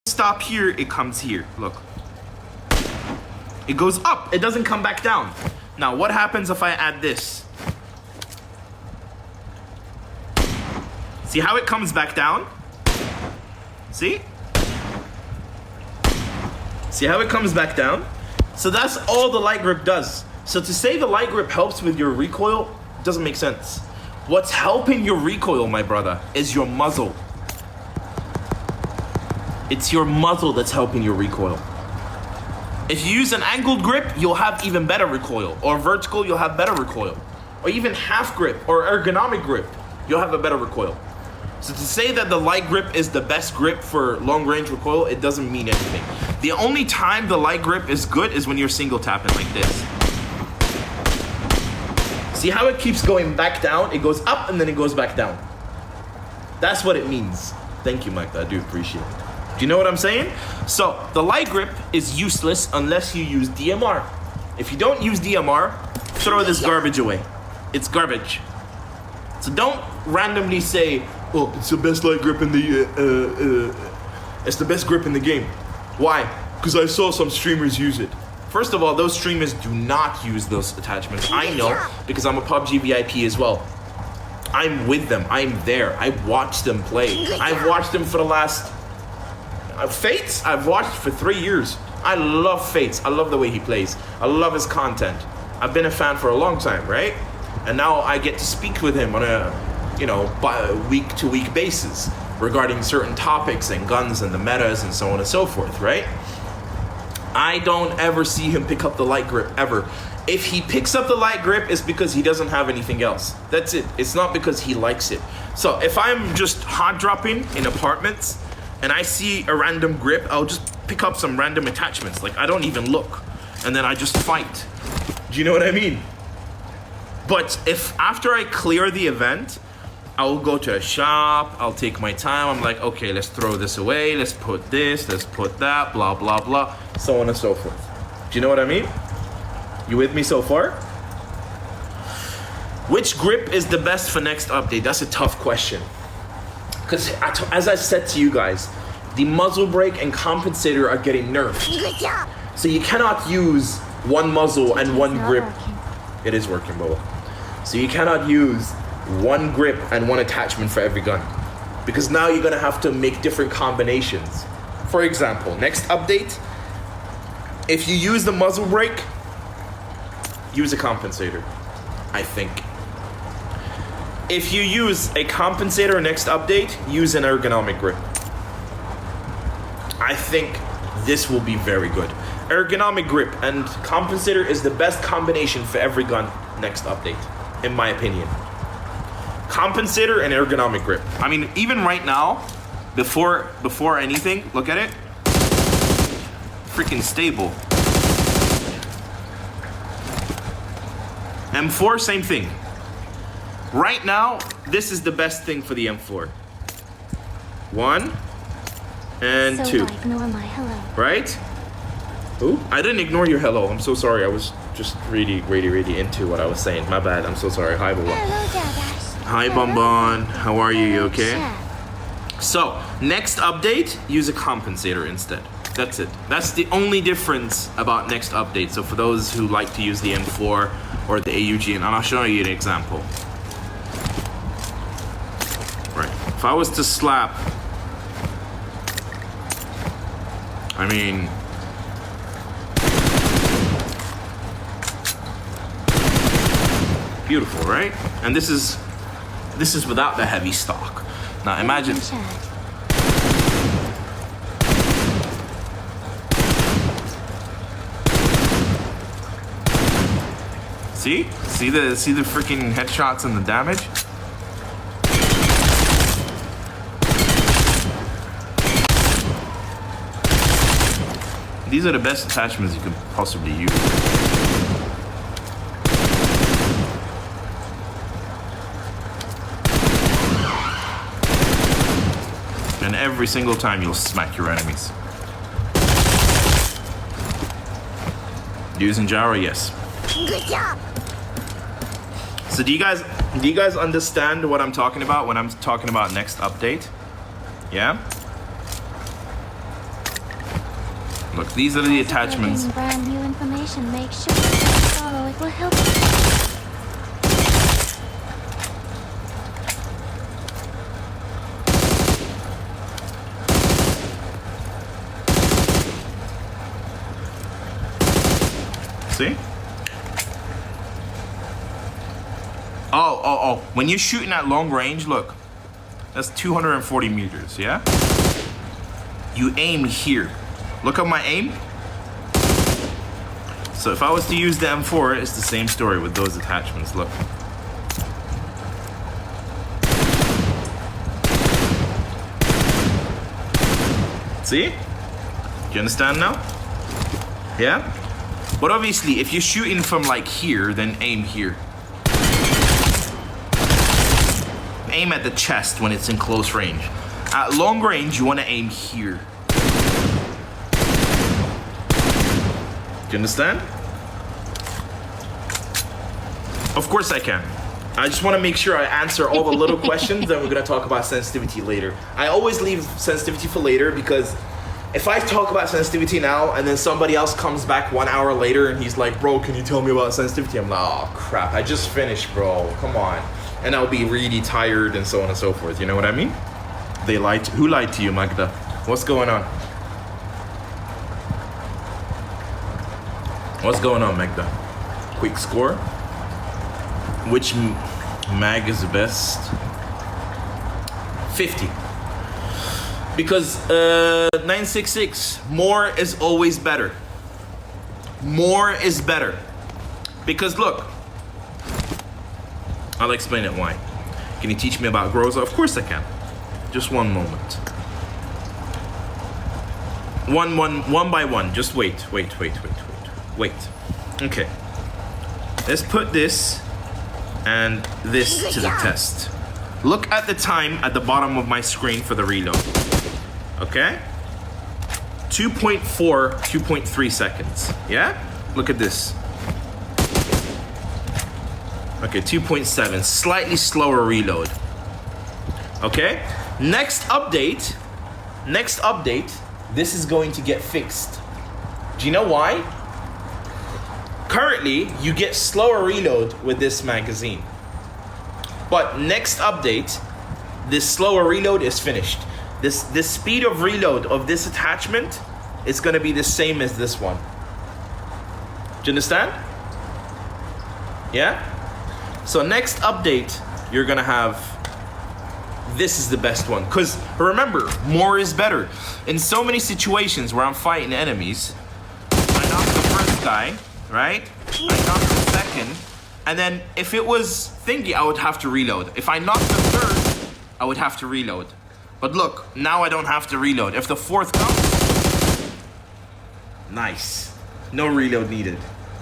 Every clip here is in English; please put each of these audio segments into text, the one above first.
stop here, it comes here. Look. It goes up. It doesn't come back down. Now, what happens if I add this? See how it comes back down? See? See how it comes back down? So that's all the light grip does. So to say the light grip helps with your recoil doesn't make sense. What's helping your recoil, my brother, is your muzzle. It's your muzzle that's helping your recoil. If you use an angled grip, you'll have even better recoil. Or vertical, you'll have better recoil. Or even half grip or ergonomic grip, you'll have a better recoil. So to say that the light grip is the best grip for long range recoil, it doesn't mean anything. The only time the light grip is good is when you're single tapping like this. See how it keeps going back down? It goes up and then it goes back down. That's what it means. Thank you, Mike. I do appreciate it. Do you know what I'm saying? So the light grip is useless unless you use DMR. If you don't use DMR, throw this garbage away. It's garbage. So don't randomly say, "Oh, it's the best light grip in the it's the best grip in the game." Why? Because I saw some streamers use it. First of all, those streamers do not use those attachments. I know because I'm a PUBG VIP as well. I'm with them. I'm there. I watch them play. I've watched them for the last Fates. I've watched for 3 years. I love Fates. I love the way he plays. I love his content. I've been a fan for a long time, right? And now I get to speak with him on a, week-to-week basis regarding certain topics and guns and the metas and so on and so forth, right? I don't ever see him pick up the light grip, ever. If he picks up the light grip, it's because he doesn't have anything else. That's it. It's not because he likes it. So if I'm just hot dropping in apartments and I see a random grip, I'll just pick up some random attachments. Like, I don't even look. And then I just fight. Do you know what I mean? But if after I clear the event, I will go to a shop, I'll take my time, I'm like, okay, let's throw this away, let's put this, let's put that, blah, blah, blah, so on and so forth. Do you know what I mean? You with me so far? Which grip is the best for next update? That's a tough question. Because as I said to you guys, the muzzle brake and compensator are getting nerfed. Good job. So you cannot use one muzzle and one grip. It is working, Boba. So you cannot use one grip and one attachment for every gun. Because now you're gonna have to make different combinations. For example, next update, if you use the muzzle brake, use a compensator, I think. If you use a compensator next update, use an ergonomic grip. I think this will be very good. Ergonomic grip and compensator is the best combination for every gun next update, in my opinion. Compensator and ergonomic grip. I mean, even right now, before anything, look at it. Freaking stable. M4, same thing. Right now, this is the best thing for the M4. 1 and 2. Ignore my hello. Right? Ooh, I didn't ignore your hello. I'm so sorry. I was just really into what I was saying. My bad. I'm so sorry. Hi, Baba. Hello, Dadash. Hi, Bonbon. How are you? You okay? So, next update, use a compensator instead. That's it. That's the only difference about next update. So for those who like to use the M4 or the AUG, and I'll show you an example. Right. If I was to slap, I mean, beautiful, right? And this is without the heavy stock. Now imagine. See the freaking headshots and the damage. These are the best attachments you could possibly use. And every single time you'll smack your enemies. Using gyro, yes. Good job. So do you guys understand what I'm talking about when I'm talking about next update? Yeah? Look, these are the attachments. Brand new information. Make sure to follow. It will help. See? Oh. When you're shooting at long range, look. That's 240 meters, yeah? You aim here. Look at my aim. So if I was to use the M4, it's the same story with those attachments, look. See? Do you understand now? Yeah? But obviously, if you're shooting from like here, then aim here. Aim at the chest when it's in close range. At long range, you want to aim here. Do you understand? Of course I can. I just want to make sure I answer all the little questions, and we're going to talk about sensitivity later. I always leave sensitivity for later because if I talk about sensitivity now and then somebody else comes back 1 hour later and he's like, bro, can you tell me about sensitivity? I'm like, oh crap, I just finished, bro, come on. And I'll be really tired and so on and so forth, you know what I mean? They lied who lied to you, Magda? What's going on? What's going on, Magda? Quick score. Which mag is the best? 50. Because 966, more is always better. More is better. Because look, I'll explain it why. Can you teach me about Groza? Of course I can. Just one moment. One by one. Just wait. Wait. Okay. Let's put this and this to the test. Look at the time at the bottom of my screen for the reload. Okay? 2.4, 2.3 seconds. Yeah? Look at this. Okay, 2.7, slightly slower reload. Okay? Next update, this is going to get fixed. Do you know why? Currently, you get slower reload with this magazine. But next update, this slower reload is finished. This speed of reload of this attachment is gonna be the same as this one. Do you understand? Yeah? So next update, you're gonna have, this is the best one. Cause remember, more is better. In so many situations where I'm fighting enemies, I knock the first guy, right? I knock the second, and then if it was thingy, I would have to reload. If I knocked the third, I would have to reload. But look, now I don't have to reload. If the fourth comes, nice. No reload needed.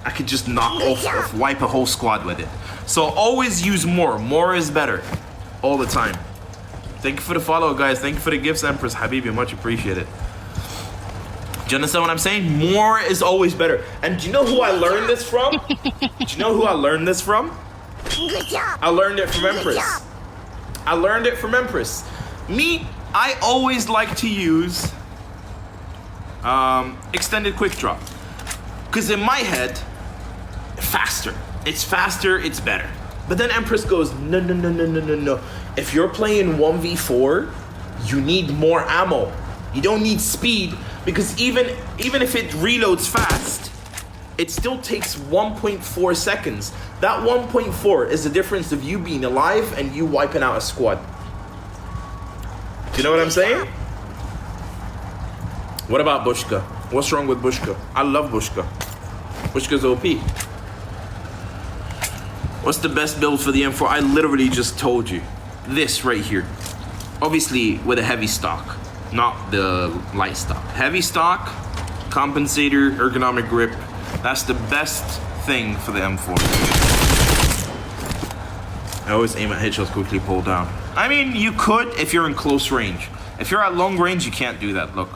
I could just knock off, wipe a whole squad with it. So always use more. More is better. All the time. Thank you for the follow, guys. Thank you for the gifts, Empress. Habibi, much appreciated. Do you understand what I'm saying? More is always better. And do you know who I learned this from? Do you know who I learned this from? Good job. I learned it from Good Empress. job. I learned it from Empress. Me, I always like to use extended quick draw. Because in my head, faster. It's faster, it's better. But then Empress goes, no. If you're playing 1v4, you need more ammo. You don't need speed, because even if it reloads fast, it still takes 1.4 seconds. That 1.4 is the difference of you being alive and you wiping out a squad. Do you know what I'm saying? What about Bushka? What's wrong with Bushka? I love Bushka. Bushka's OP. What's the best build for the M4? I literally just told you. This right here. Obviously with a heavy stock, not the light stock. Heavy stock, compensator, ergonomic grip. That's the best thing for the M4. I always aim at headshots, quickly pull down. I mean, you could if you're in close range. If you're at long range, you can't do that, look.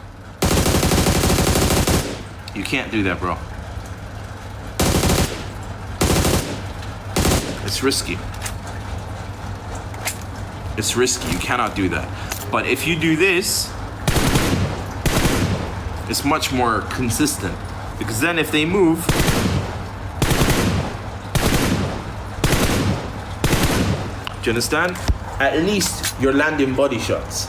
You can't do that, bro. It's risky. It's risky, you cannot do that. But if you do this, It's much more consistent. Because then if they move, do you understand? At least you're landing body shots.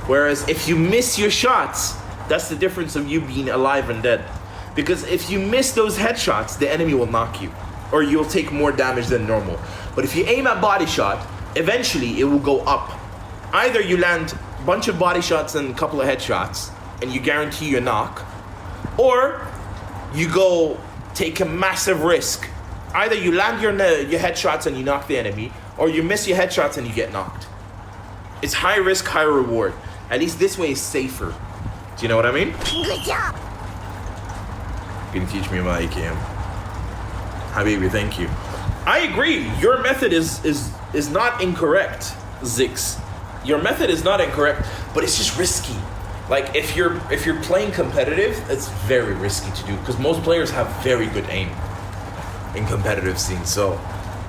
Whereas if you miss your shots, that's the difference of you being alive and dead. Because if you miss those headshots, the enemy will knock you. Or you'll take more damage than normal. But if you aim at body shot, eventually it will go up. Either you land a bunch of body shots and a couple of headshots, and you guarantee your knock, or you go take a massive risk. Either you land your headshots and you knock the enemy, or you miss your headshots and you get knocked. It's high risk, high reward. At least this way is safer. Do you know what I mean? Good job. You can teach me about AKM. Habibi, thank you. I agree. Your method is not incorrect, Zix. Your method is not incorrect, but it's just risky. Like if you're playing competitive, it's very risky to do because most players have very good aim in competitive scenes. So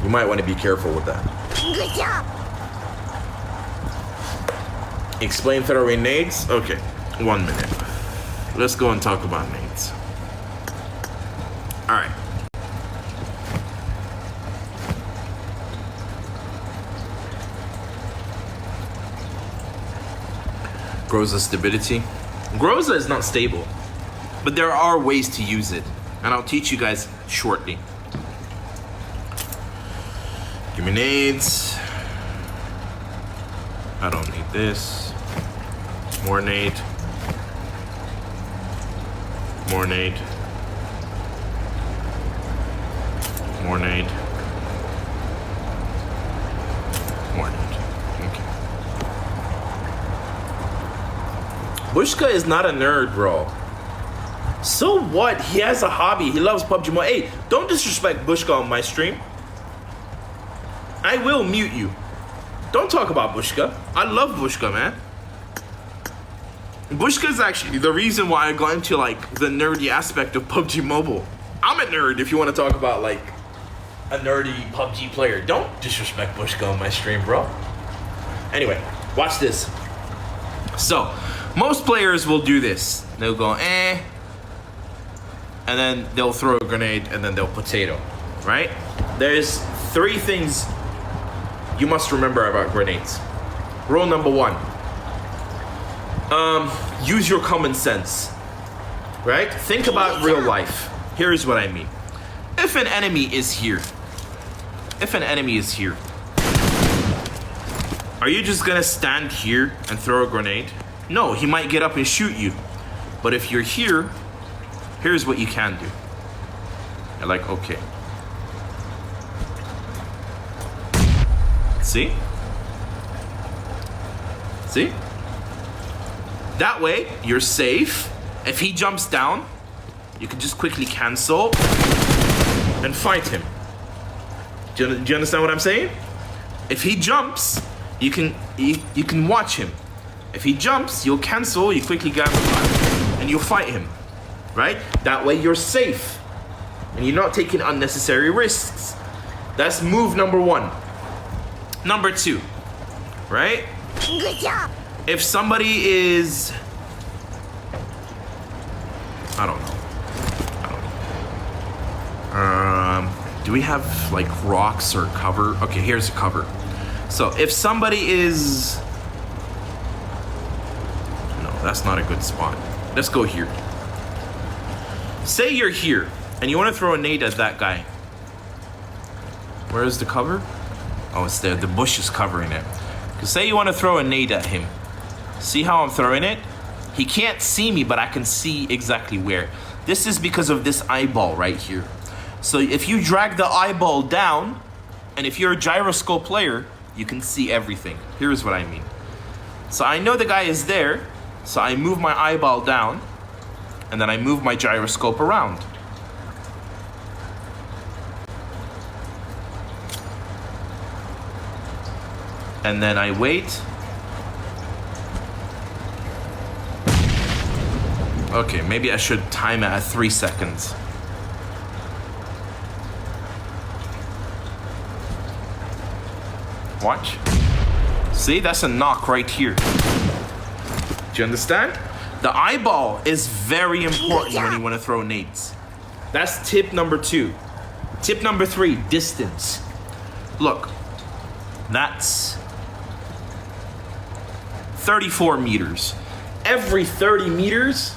you might want to be careful with that. Good job. Explain throwing nades? Okay, 1 minute. Let's go and talk about nades. All right. Groza stability. Groza is not stable, but there are ways to use it, and I'll teach you guys shortly. Give me nades. I don't need this. More nade. More nade. More nade. More nade. Okay. Bushka is not a nerd, bro. So what? He has a hobby. He loves PUBGm. Hey, don't disrespect Bushka on my stream. I will mute you. Don't talk about Bushka. I love Bushka, man. Bushka is actually the reason why I got into like the nerdy aspect of PUBG Mobile. I'm a nerd if you want to talk about like a nerdy PUBG player. Don't disrespect Bushka on my stream, bro. Anyway, watch this. So, most players will do this. They'll go, and then they'll throw a grenade, and then they'll potato, right? There's 3 things you must remember about grenades. Rule number 1. Use your common sense, right? Think about real life. Here's what I mean. If an enemy is here, are you just gonna stand here and throw a grenade? No, he might get up and shoot you. But if you're here, here's what you can do. You're like, okay. See? See? That way, you're safe. If he jumps down, you can just quickly cancel and fight him. Do you understand what I'm saying? If he jumps, you can watch him. If he jumps, you'll cancel, you quickly grab him, and you'll fight him. Right? That way you're safe. And you're not taking unnecessary risks. That's move number 1. Number 2, right? Good job. If somebody is, I don't know. Do we have like rocks or cover? Okay, here's a cover. So if somebody is, no, that's not a good spot. Let's go here. Say you're here and you want to throw a nade at that guy. Where is the cover? Oh, it's there. The bush is covering it. Because say you want to throw a nade at him. See how I'm throwing it? He can't see me, but I can see exactly where. This is because of this eyeball right here. So if you drag the eyeball down, and if you're a gyroscope player, you can see everything. Here's what I mean. So I know the guy is there, so I move my eyeball down, and then I move my gyroscope around. And then I wait. Okay, maybe I should time it at 3 seconds. Watch. See, that's a knock right here. Do you understand? The eyeball is very important when you want to throw nades. That's tip number 2. Tip number 3, distance. Look, that's 34 meters. Every 30 meters,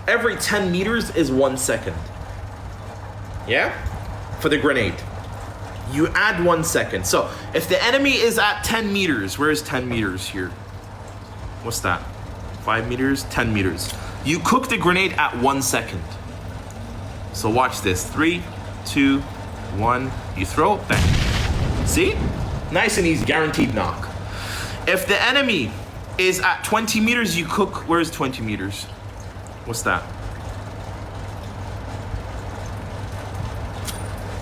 every 10 meters is 1 second. Yeah? For the grenade. You add 1 second. So if the enemy is at 10 meters, where is 10 meters here? What's that? 5 meters, 10 meters. You cook the grenade at 1 second. So watch this. 3, 2, 1. You throw, bang. See? Nice and easy, guaranteed knock. If the enemy is at 20 meters, you cook, where's 20 meters? What's that?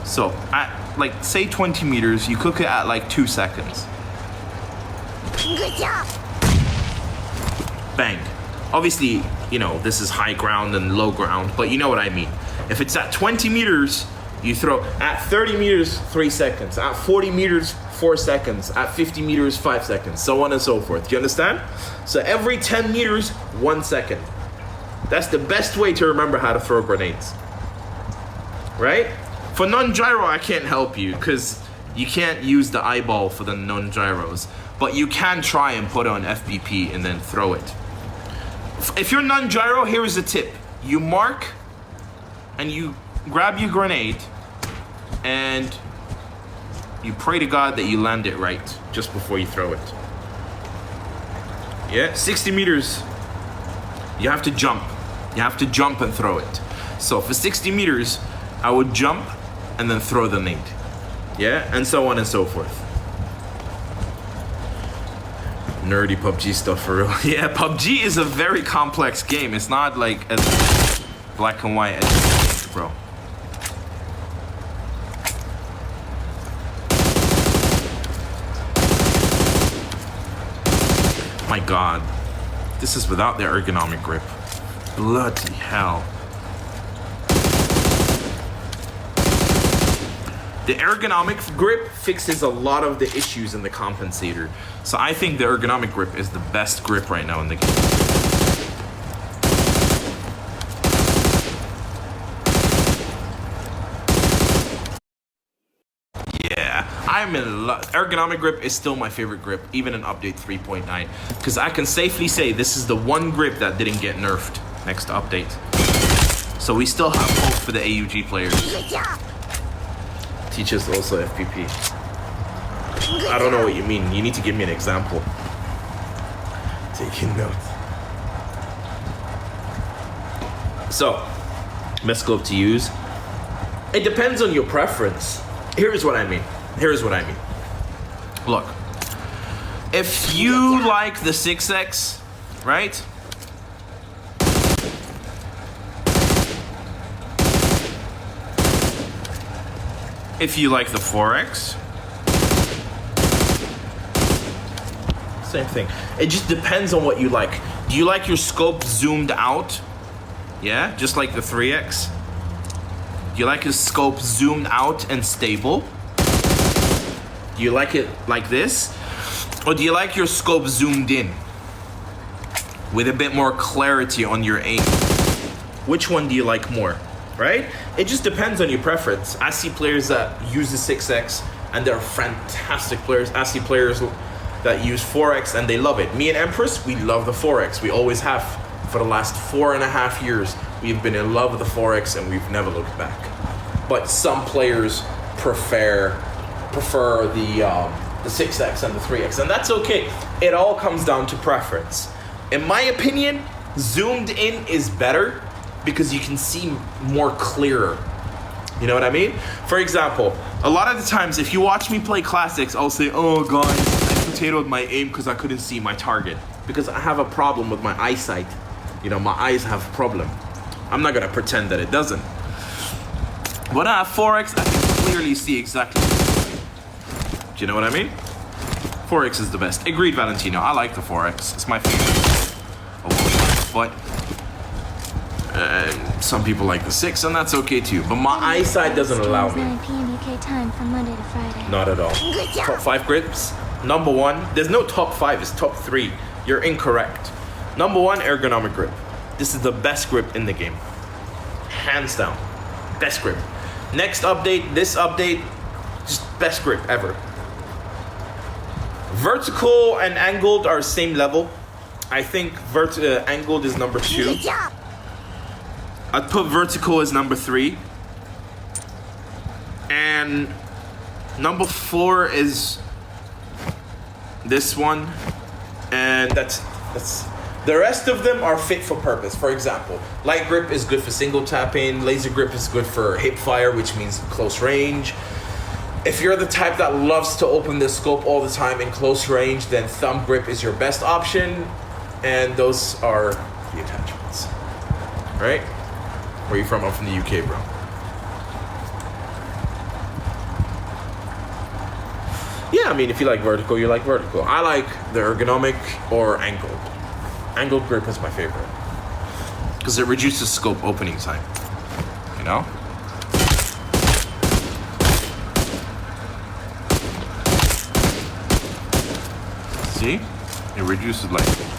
So at like say 20 meters, you cook it at like 2 seconds. Good job. Bang. Obviously, you know, this is high ground and low ground, but you know what I mean. If it's at 20 meters, you throw at 30 meters, 3 seconds. At 40 meters, 4 seconds. At 50 meters, 5 seconds. So on and so forth. Do you understand? So every 10 meters, 1 second. That's the best way to remember how to throw grenades. Right? For non-gyro, I can't help you because you can't use the eyeball for the non-gyros. But you can try and put on FBP and then throw it. If you're non-gyro, here is a tip. You mark and you grab your grenade and you pray to God that you land it right just before you throw it. Yeah, 60 meters. You have to jump. You have to jump and throw it. So for 60 meters, I would jump and then throw the nade. Yeah, and so on and so forth. Nerdy PUBG stuff for real. Yeah, PUBG is a very complex game. It's not like as black and white as bro. My God, this is without the ergonomic grip. Bloody hell. The ergonomic grip fixes a lot of the issues in the compensator. So I think the ergonomic grip is the best grip right now in the game. Yeah, I'm in love. Ergonomic grip is still my favorite grip, even in update 3.9. Because I can safely say this is the one grip that didn't get nerfed next update. So we still have hope for the AUG players. Teach us also FPP. I don't know what you mean. You need to give me an example. Taking notes. So, best scope to use. It depends on your preference. Here's what I mean. Look, if you like the 6X, right? If you like the 4X, same thing. It just depends on what you like. Do you like your scope zoomed out? Yeah, just like the 3X? Do you like your scope zoomed out and stable? Do you like it like this? Or do you like your scope zoomed in with a bit more clarity on your aim? Which one do you like more? Right? It just depends on your preference. I see players that use the 6X and they're fantastic players. I see players that use 4X and they love it. Me and Empress, we love the 4X. We always have for the last 4.5 years. We've been in love with the 4X and we've never looked back. But some players prefer the 6X and the 3X, and that's okay. It all comes down to preference. In my opinion, zoomed in is better because you can see more clearer. You know what I mean? For example, a lot of the times if you watch me play classics, I'll say, oh guys, I potatoed my aim because I couldn't see my target. Because I have a problem with my eyesight. You know, my eyes have a problem. I'm not gonna pretend that it doesn't. When I have 4X, I can clearly see exactly. Do you know what I mean? 4X is the best. Agreed, Valentino. I like the 4X. It's my favorite. But some people like the 6, and that's okay too. But my eyesight doesn't allow me. 9 p.m. UK time from Monday to Friday. Not at all. Top 5 grips. Number 1. There's no top 5. It's top 3. You're incorrect. Number 1, ergonomic grip. This is the best grip in the game. Hands down. Best grip. Next update, this update, just best grip ever. Vertical and angled are same level. I think angled is number 2. I'd put vertical as number 3. And number 4 is this one. And that's the rest of them are fit for purpose. For example, light grip is good for single tapping. Laser grip is good for hip fire, which means close range. If you're the type that loves to open the scope all the time in close range, then thumb grip is your best option. And those are the attachments. Right? Where are you from? I'm from the UK, bro. Yeah, I mean, if you like vertical, you like vertical. I like the ergonomic or angled. Angled grip is my favorite. Because it reduces scope opening time. You know? See? It reduces like